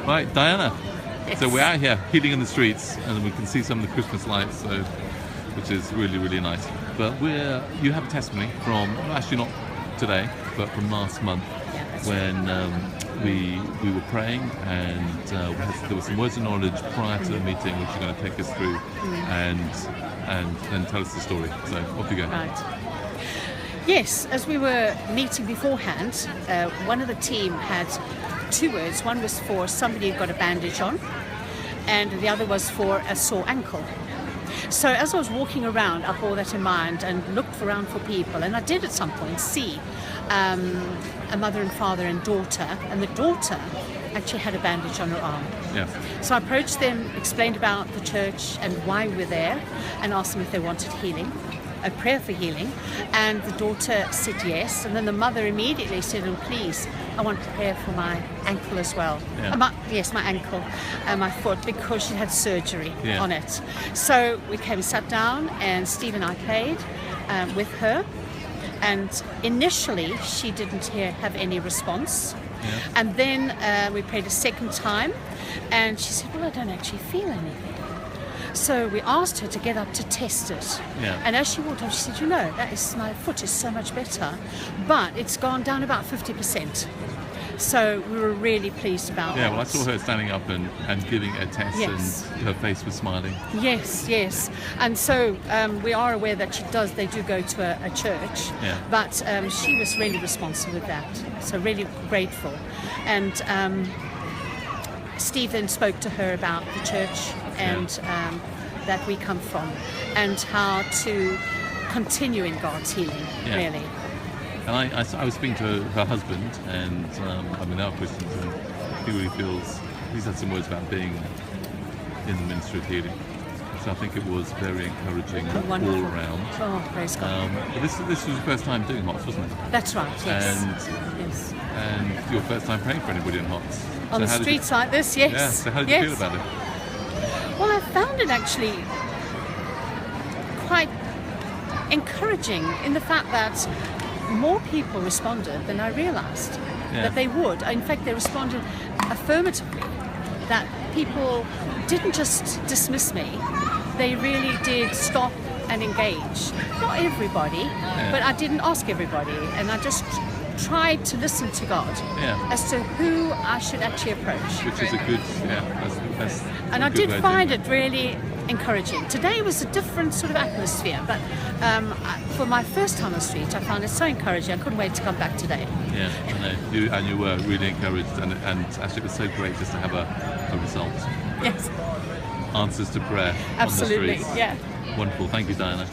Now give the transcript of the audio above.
Right, Diana. Yes. So we're out here healing in the streets, and we can see some of the Christmas lights, so which is really, really nice. But you have a testimony from, well, actually not today, but from last month, Yeah, that's when we were praying, and there were some words of knowledge prior to the meeting, which you're going to take us through, and then tell us the story. So off you go. Right. Yes, as we were meeting beforehand, one of the team had two words. One was for somebody who got a bandage on, and the other was for a sore ankle. So as I was walking around, I bore that in mind and looked around for people, and I did at some point see a mother and father and daughter, and the daughter actually had a bandage on her arm. Yeah. So I approached them, explained about the church and why we're there, and asked them if they wanted healing, a prayer for healing, and the daughter said yes, and then the mother immediately said, "Oh, please, I want prayer for my ankle as well." Yeah. My ankle and my foot, because she had surgery Yeah. on it. So we came and sat down, and Steve and I prayed with her, and initially she didn't have any response. Yeah. And then we prayed a second time, and she said, "Well, I don't actually feel anything." So we asked her to get up to test it. Yeah. And as she walked up, she said, my foot is so much better, but it's gone down about 50%. So we were really pleased about that. Yeah, well, I saw her standing up and giving a test, Yes. and her face was smiling. Yes. And so we are aware that they do go to a church, Yeah. but she was really responsive with that. So really grateful. And Steve then spoke to her about the church and that we come from, and how to continue in God's healing, Yeah. really. And I was speaking to her husband, and they are Christians, and he really feels, he's had some words about being in the ministry of healing. So I think it was very encouraging Wonderful. all around. Oh, praise God. But this was your first time doing HOTS, wasn't it? That's right, yes. And, Yes. and your first time praying for anybody in HOTS. On the how did streets like this, yes. Yeah, so how did you feel about it? Well, I found it actually quite encouraging in the fact that more people responded than I realised that they would. In fact, they responded affirmatively, that people didn't just dismiss me, they really did stop and engage. Not everybody, but I didn't ask everybody, and I just tried to listen to God as to who I should actually approach. Which is a good, that's And I did find it really encouraging. Today was a different sort of atmosphere, but for my first time on the street, I found it so encouraging. I couldn't wait to come back today. Yeah, I know. You were really encouraged, and actually it was so great just to have a result. Yes. Answers to prayer Absolutely, on the streets. yeah. Wonderful. Thank you, Diana.